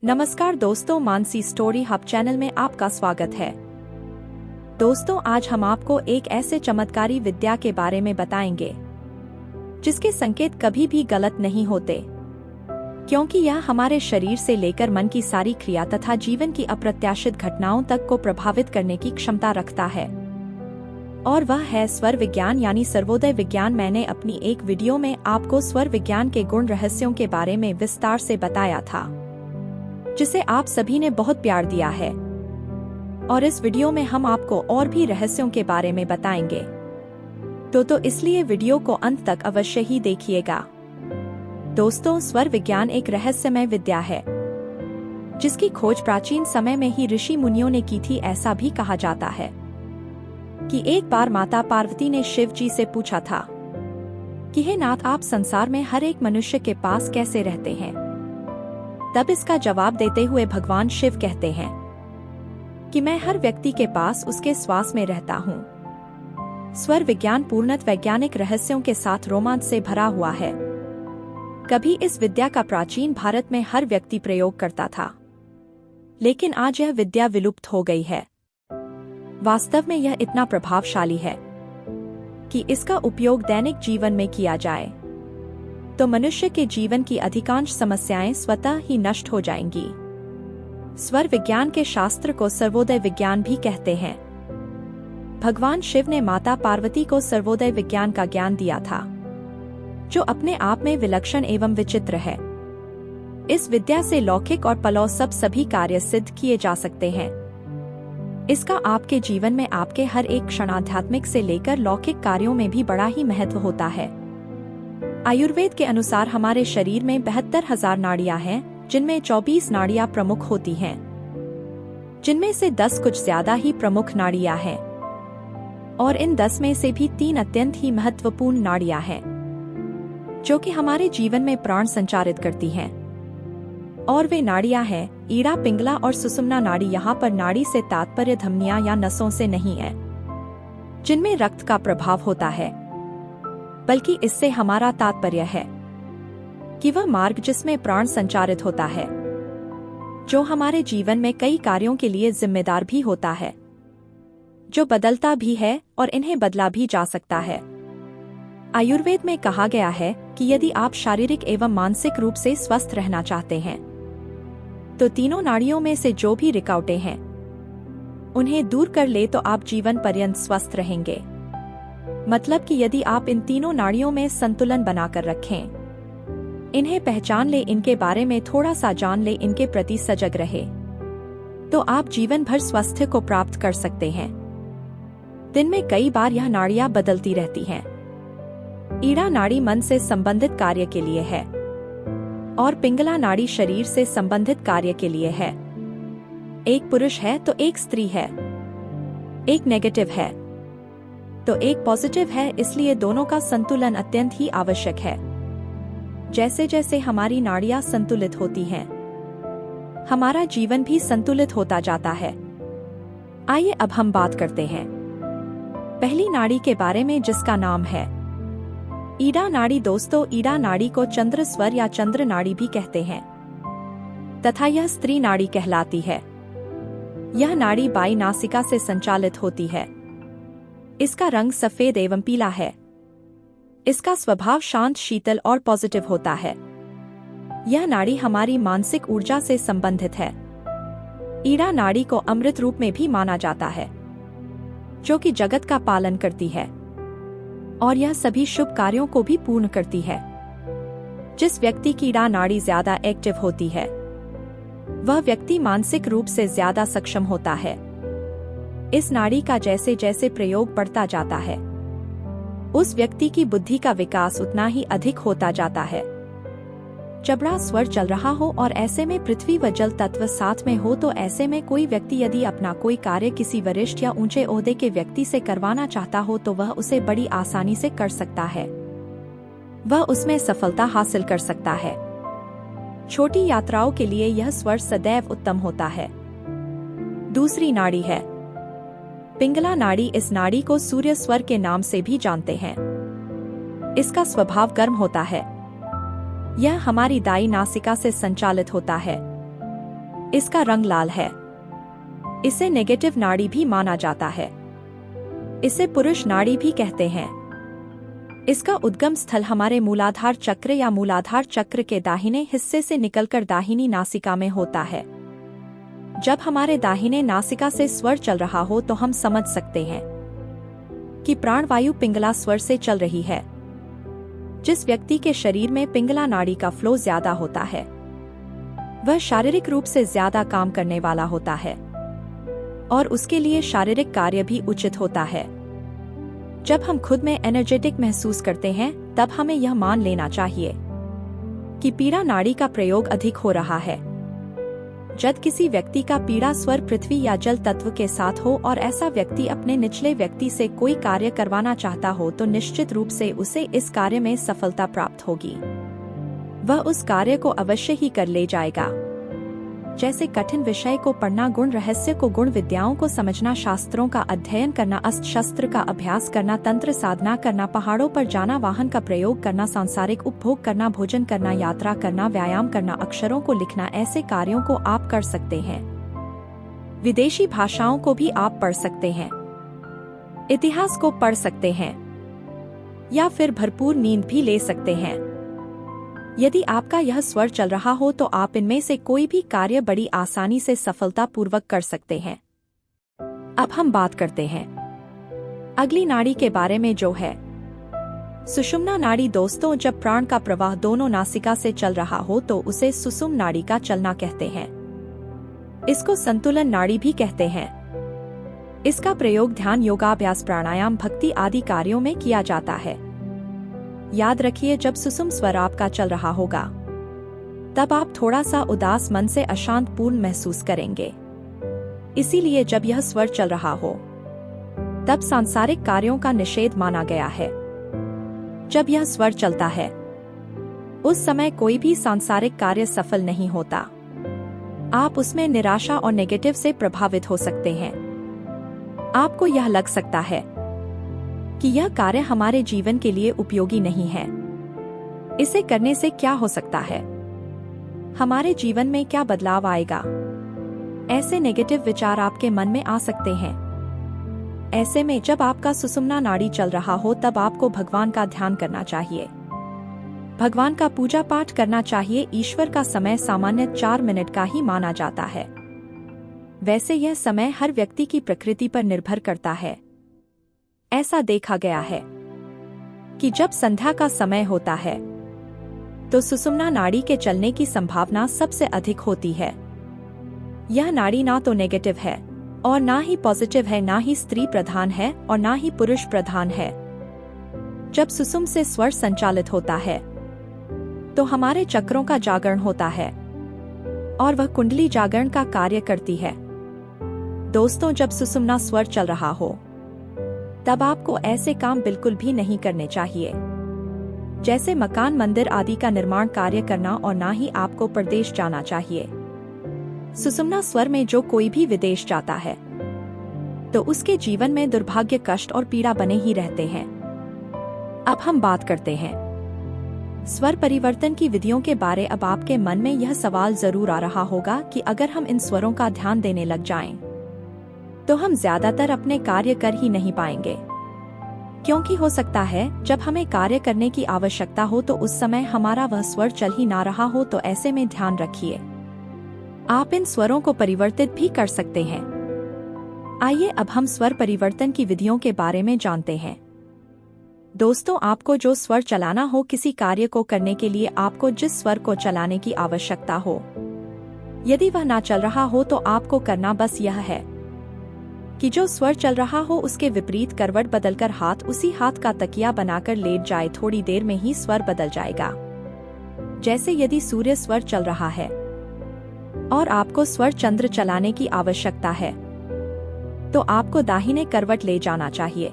नमस्कार दोस्तों, Mansi story hub channel में आपका स्वागत है। दोस्तों, आज हम आपको एक ऐसे चमत्कारी विद्या के बारे में बताएंगे जिसके संकेत कभी भी गलत नहीं होते, क्योंकि यह हमारे शरीर से लेकर मन की सारी क्रिया तथा जीवन की अप्रत्याशित घटनाओं तक को प्रभावित करने की क्षमता रखता है। और वह है स्वर विज्ञान यानी सर्वोदय विज्ञान। मैंने अपनी एक वीडियो में आपको स्वर विज्ञान के गुण रहस्यों के बारे में विस्तार से बताया था, जिसे आप सभी ने बहुत प्यार दिया है। और इस वीडियो में हम आपको और भी रहस्यों के बारे में बताएंगे, तो इसलिए वीडियो को अंत तक अवश्य ही देखिएगा। दोस्तों, स्वर विज्ञान एक रहस्यमय विद्या है जिसकी खोज प्राचीन समय में ही ऋषि मुनियों ने की थी। ऐसा भी कहा जाता है कि एक बार माता पार्वती ने शिव जी से पूछा था कि हे नाथ, आप संसार में हर एक मनुष्य के पास कैसे रहते हैं। तब इसका जवाब देते हुए भगवान शिव कहते हैं कि मैं हर व्यक्ति के पास उसके श्वास में रहता हूँ। स्वर विज्ञान पूर्णतः वैज्ञानिक रहस्यों के साथ रोमांच से भरा हुआ है। कभी इस विद्या का प्राचीन भारत में हर व्यक्ति प्रयोग करता था, लेकिन आज यह विद्या विलुप्त हो गई है। वास्तव में यह इतना प्रभावशाली है कि इसका उपयोग दैनिक जीवन में किया जाए तो मनुष्य के जीवन की अधिकांश समस्याएं स्वतः ही नष्ट हो जाएंगी। स्वर विज्ञान के शास्त्र को सर्वोदय विज्ञान भी कहते हैं। भगवान शिव ने माता पार्वती को सर्वोदय विज्ञान का ज्ञान दिया था, जो अपने आप में विलक्षण एवं विचित्र है। इस विद्या से लौकिक और परलौकिक सभी कार्य सिद्ध किए जा सकते हैं। इसका आपके जीवन में आपके हर एक क्षण आध्यात्मिक से लेकर लौकिक कार्यों में भी बड़ा ही महत्व होता है। आयुर्वेद के अनुसार हमारे शरीर में 72,000 नाड़ियां हैं, जिनमें 24 नाड़ियां प्रमुख होती हैं, जिनमें से 10 कुछ ज्यादा ही प्रमुख नाड़ियां हैं, और इन 10 में से भी 3 अत्यंत ही महत्वपूर्ण नाड़ियां हैं, जो कि हमारे जीवन में प्राण संचारित करती हैं। और वे नाड़ियां हैं ईड़ा, पिंगला और सुषुम्ना नाड़ी। यहाँ पर नाड़ी से तात्पर्य धमनियां या नसों से नहीं है, जिनमें रक्त का प्रभाव होता है, बल्कि इससे हमारा तात्पर्य है कि वह मार्ग जिसमें प्राण संचारित होता है, जो हमारे जीवन में कई कार्यों के लिए जिम्मेदार भी होता है, जो बदलता भी है और इन्हें बदला भी जा सकता है। आयुर्वेद में कहा गया है कि यदि आप शारीरिक एवं मानसिक रूप से स्वस्थ रहना चाहते हैं तो तीनों नाड़ियों में से जो भी रुकावटें हैं उन्हें दूर कर ले तो आप जीवन पर्यंत स्वस्थ रहेंगे। मतलब कि यदि आप इन तीनों नाड़ियों में संतुलन बनाकर रखें, इन्हें पहचान ले, इनके बारे में थोड़ा सा जान ले, इनके प्रति सजग रहे, तो आप जीवन भर स्वास्थ्य को प्राप्त कर सकते हैं। दिन में कई बार यह नाड़ियां बदलती रहती हैं। ईड़ा नाड़ी मन से संबंधित कार्य के लिए है और पिंगला नाड़ी शरीर से संबंधित कार्य के लिए है। एक पुरुष है तो एक स्त्री है, एक नेगेटिव है तो एक पॉजिटिव है, इसलिए दोनों का संतुलन अत्यंत ही आवश्यक है। जैसे जैसे हमारी नाड़ियां संतुलित होती हैं, हमारा जीवन भी संतुलित होता जाता है। आइए अब हम बात करते हैं पहली नाड़ी के बारे में, जिसका नाम है ईड़ा नाड़ी। दोस्तों, ईड़ा नाड़ी को चंद्र स्वर या चंद्र नाड़ी भी कहते हैं तथा यह स्त्री नाड़ी कहलाती है। यह नाड़ी बाई नासिका से संचालित होती है। इसका रंग सफेद एवं पीला है। इसका स्वभाव शांत, शीतल और पॉजिटिव होता है। यह नाड़ी हमारी मानसिक ऊर्जा से संबंधित है। ईड़ा नाड़ी को अमृत रूप में भी माना जाता है, जो कि जगत का पालन करती है और यह सभी शुभ कार्यों को भी पूर्ण करती है। जिस व्यक्ति की ईड़ा नाड़ी ज्यादा एक्टिव होती है, वह व्यक्ति मानसिक रूप से ज्यादा सक्षम होता है। इस नाड़ी का जैसे जैसे प्रयोग बढ़ता जाता है, उस व्यक्ति की बुद्धि का विकास उतना ही अधिक होता जाता है। जबड़ा स्वर चल रहा हो और ऐसे में पृथ्वी व जल तत्व साथ में हो, तो ऐसे में कोई व्यक्ति यदि अपना कोई कार्य किसी वरिष्ठ या ऊंचे ओहदे के व्यक्ति से करवाना चाहता हो तो वह उसे बड़ी आसानी से कर सकता है। वह उसमें सफलता हासिल कर सकता है। छोटी यात्राओं के लिए यह स्वर सदैव उत्तम होता है। दूसरी नाड़ी है पिंगला नाड़ी। इस नाड़ी को सूर्य स्वर के नाम से भी जानते हैं। इसका स्वभाव गर्म होता है। यह हमारी दाई नासिका से संचालित होता है। इसका रंग लाल है। इसे नेगेटिव नाड़ी भी माना जाता है। इसे पुरुष नाड़ी भी कहते हैं। इसका उद्गम स्थल हमारे मूलाधार चक्र या मूलाधार चक्र के दाहिने हिस्से से निकलकर दाहिनी नासिका में होता है। जब हमारे दाहिने नासिका से स्वर चल रहा हो तो हम समझ सकते हैं कि प्राणवायु पिंगला स्वर से चल रही है। जिस व्यक्ति के शरीर में पिंगला नाड़ी का फ्लो ज्यादा होता है वह शारीरिक रूप से ज्यादा काम करने वाला होता है और उसके लिए शारीरिक कार्य भी उचित होता है। जब हम खुद में एनर्जेटिक महसूस करते हैं तब हमें यह मान लेना चाहिए कि पीड़ा नाड़ी का प्रयोग अधिक हो रहा है। जब किसी व्यक्ति का पीड़ा स्वर पृथ्वी या जल तत्व के साथ हो और ऐसा व्यक्ति अपने निचले व्यक्ति से कोई कार्य करवाना चाहता हो तो निश्चित रूप से उसे इस कार्य में सफलता प्राप्त होगी। वह उस कार्य को अवश्य ही कर ले जाएगा। जैसे कठिन विषय को पढ़ना, गुण रहस्य को, गुण विद्याओं को समझना, शास्त्रों का अध्ययन करना, अस्त्र शस्त्र का अभ्यास करना, तंत्र साधना करना, पहाड़ों पर जाना, वाहन का प्रयोग करना, सांसारिक उपभोग करना, भोजन करना, यात्रा करना, व्यायाम करना, अक्षरों को लिखना, ऐसे कार्यों को आप कर सकते हैं। विदेशी भाषाओं को भी आप पढ़ सकते हैं, इतिहास को पढ़ सकते हैं या फिर भरपूर नींद भी ले सकते हैं। यदि आपका यह स्वर चल रहा हो तो आप इनमें से कोई भी कार्य बड़ी आसानी से सफलतापूर्वक कर सकते हैं। अब हम बात करते हैं अगली नाड़ी के बारे में, जो है सुषुम्ना नाड़ी। दोस्तों, जब प्राण का प्रवाह दोनों नासिका से चल रहा हो तो उसे सुषुम्ना नाड़ी का चलना कहते हैं। इसको संतुलन नाड़ी भी कहते हैं। इसका प्रयोग ध्यान, योगाभ्यास, प्राणायाम, भक्ति आदि कार्यों में किया जाता है। याद रखिए, जब सुषुम्ना स्वर आपका चल रहा होगा तब आप थोड़ा सा उदास मन से अशांत पूर्ण महसूस करेंगे। इसीलिए जब यह स्वर चल रहा हो तब सांसारिक कार्यों का निषेध माना गया है। जब यह स्वर चलता है उस समय कोई भी सांसारिक कार्य सफल नहीं होता। आप उसमें निराशा और नेगेटिव से प्रभावित हो सकते हैं। आपको यह लग सकता है कि यह कार्य हमारे जीवन के लिए उपयोगी नहीं है। इसे करने से क्या हो सकता है, हमारे जीवन में क्या बदलाव आएगा, ऐसे नेगेटिव विचार आपके मन में आ सकते हैं। ऐसे में जब आपका सुषुम्ना नाड़ी चल रहा हो तब आपको भगवान का ध्यान करना चाहिए, भगवान का पूजा पाठ करना चाहिए। ईश्वर का समय सामान्य 4 मिनट का ही माना जाता है। वैसे यह समय हर व्यक्ति की प्रकृति पर निर्भर करता है। ऐसा देखा गया है कि जब संध्या का समय होता है तो सुषुम्ना नाड़ी के चलने की संभावना सबसे अधिक होती है। यह नाड़ी ना तो नेगेटिव है और ना ही पॉजिटिव है, ना ही स्त्री प्रधान है और ना ही पुरुष प्रधान है। जब सुषुम्ना से स्वर संचालित होता है तो हमारे चक्रों का जागरण होता है और वह कुंडली जागरण का कार्य करती है। दोस्तों, जब सुषुम्ना स्वर चल रहा हो तब आपको ऐसे काम बिल्कुल भी नहीं करने चाहिए, जैसे मकान, मंदिर आदि का निर्माण कार्य करना, और ना ही आपको परदेश जाना चाहिए। सुषुम्ना स्वर में जो कोई भी विदेश जाता है तो उसके जीवन में दुर्भाग्य, कष्ट और पीड़ा बने ही रहते हैं। अब हम बात करते हैं स्वर परिवर्तन की विधियों के बारे। अब आपके मन में यह सवाल जरूर आ रहा होगा कि अगर हम इन स्वरों का ध्यान देने लग जाएं तो हम ज्यादातर अपने कार्य कर ही नहीं पाएंगे, क्योंकि हो सकता है जब हमें कार्य करने की आवश्यकता हो तो उस समय हमारा वह स्वर चल ही ना रहा हो। तो ऐसे में ध्यान रखिए, आप इन स्वरों को परिवर्तित भी कर सकते हैं। आइए अब हम स्वर परिवर्तन की विधियों के बारे में जानते हैं। दोस्तों, आपको जो स्वर चलाना हो, किसी कार्य को करने के लिए आपको जिस स्वर को चलाने की आवश्यकता हो, यदि वह ना चल रहा हो तो आपको करना बस यह है कि जो स्वर चल रहा हो उसके विपरीत करवट बदलकर उसी हाथ का तकिया बनाकर लेट जाए। थोड़ी देर में ही स्वर बदल जाएगा। जैसे यदि सूर्य स्वर चल रहा है और आपको स्वर चंद्र चलाने की आवश्यकता है तो आपको दाहिने करवट ले जाना चाहिए।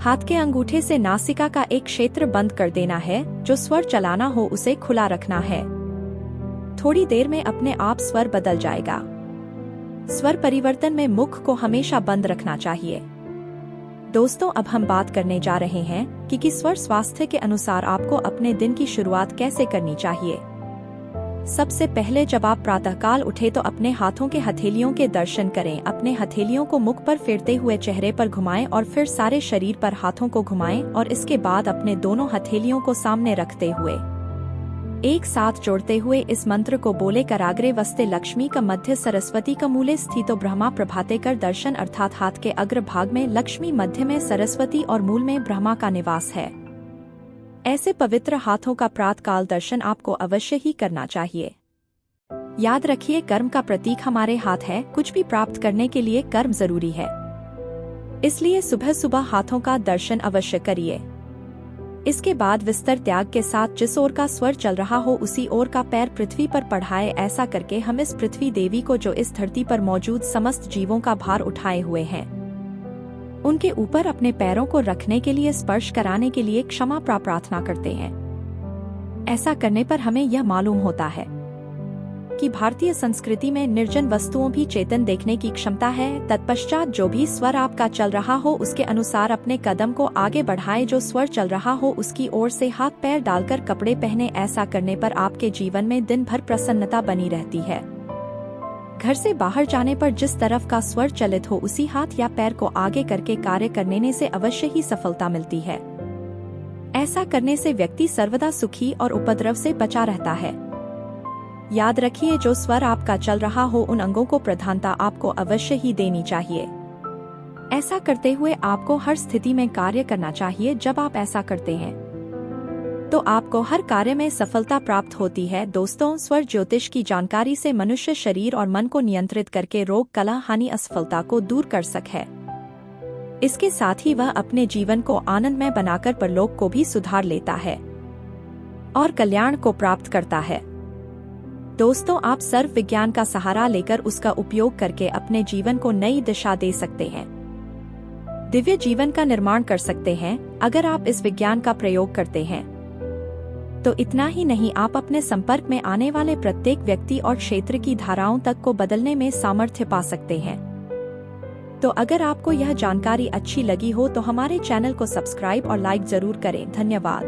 हाथ के अंगूठे से नासिका का एक क्षेत्र बंद कर देना है। जो स्वर चलाना हो उसे खुला रखना है। थोड़ी देर में अपने आप स्वर बदल जाएगा। स्वर परिवर्तन में मुख को हमेशा बंद रखना चाहिए। दोस्तों, अब हम बात करने जा रहे हैं कि स्वर स्वास्थ्य के अनुसार आपको अपने दिन की शुरुआत कैसे करनी चाहिए। सबसे पहले जब आप प्रातःकाल उठे तो अपने हाथों के हथेलियों के दर्शन करें। अपने हथेलियों को मुख पर फेरते हुए चेहरे पर घुमाएं और फिर सारे शरीर पर हाथों को घुमाएं और इसके बाद अपने दोनों हथेलियों को सामने रखते हुए एक साथ जोड़ते हुए इस मंत्र को बोले कराग्रे वस्ते लक्ष्मी का मध्य सरस्वती का मूले स्थितो ब्रह्मा प्रभाते कर दर्शन, अर्थात हाथ के अग्र भाग में लक्ष्मी, मध्य में सरस्वती और मूल में ब्रह्मा का निवास है। ऐसे पवित्र हाथों का प्रातःकाल दर्शन आपको अवश्य ही करना चाहिए। याद रखिए, कर्म का प्रतीक हमारे हाथ है। कुछ भी प्राप्त करने के लिए कर्म जरूरी है, इसलिए सुबह सुबह हाथों का दर्शन अवश्य करिए। इसके बाद विस्तर त्याग के साथ जिस ओर का स्वर चल रहा हो उसी ओर का पैर पृथ्वी पर बढ़ाए। ऐसा करके हम इस पृथ्वी देवी को, जो इस धरती पर मौजूद समस्त जीवों का भार उठाए हुए हैं, उनके ऊपर अपने पैरों को रखने के लिए, स्पर्श कराने के लिए क्षमा प्रार्थना करते हैं। ऐसा करने पर हमें यह मालूम होता है कि भारतीय संस्कृति में निर्जन वस्तुओं भी चेतन देखने की क्षमता है। तत्पश्चात जो भी स्वर आपका चल रहा हो उसके अनुसार अपने कदम को आगे बढ़ाए। जो स्वर चल रहा हो उसकी ओर से हाथ पैर डालकर कपड़े पहने। ऐसा करने पर आपके जीवन में दिन भर प्रसन्नता बनी रहती है। घर से बाहर जाने पर जिस तरफ का स्वर चलित हो उसी हाथ या पैर को आगे करके कार्य करने से अवश्य ही सफलता मिलती है। ऐसा करने से व्यक्ति सर्वदा सुखी और उपद्रव से बचा रहता है। याद रखिए, जो स्वर आपका चल रहा हो उन अंगों को प्रधानता आपको अवश्य ही देनी चाहिए। ऐसा करते हुए आपको हर स्थिति में कार्य करना चाहिए। जब आप ऐसा करते हैं तो आपको हर कार्य में सफलता प्राप्त होती है। दोस्तों, स्वर ज्योतिष की जानकारी से मनुष्य शरीर और मन को नियंत्रित करके रोग, कलह, हानि, असफलता को दूर कर सके। इसके साथ ही वह अपने जीवन को आनंदमय बनाकर परलोक को भी सुधार लेता है और कल्याण को प्राप्त करता है। दोस्तों, आप सर्व विज्ञान का सहारा लेकर उसका उपयोग करके अपने जीवन को नई दिशा दे सकते हैं, दिव्य जीवन का निर्माण कर सकते हैं। अगर आप इस विज्ञान का प्रयोग करते हैं तो इतना ही नहीं, आप अपने संपर्क में आने वाले प्रत्येक व्यक्ति और क्षेत्र की धाराओं तक को बदलने में सामर्थ्य पा सकते हैं। तो अगर आपको यह जानकारी अच्छी लगी हो तो हमारे चैनल को सब्सक्राइब और लाइक जरूर करें। धन्यवाद।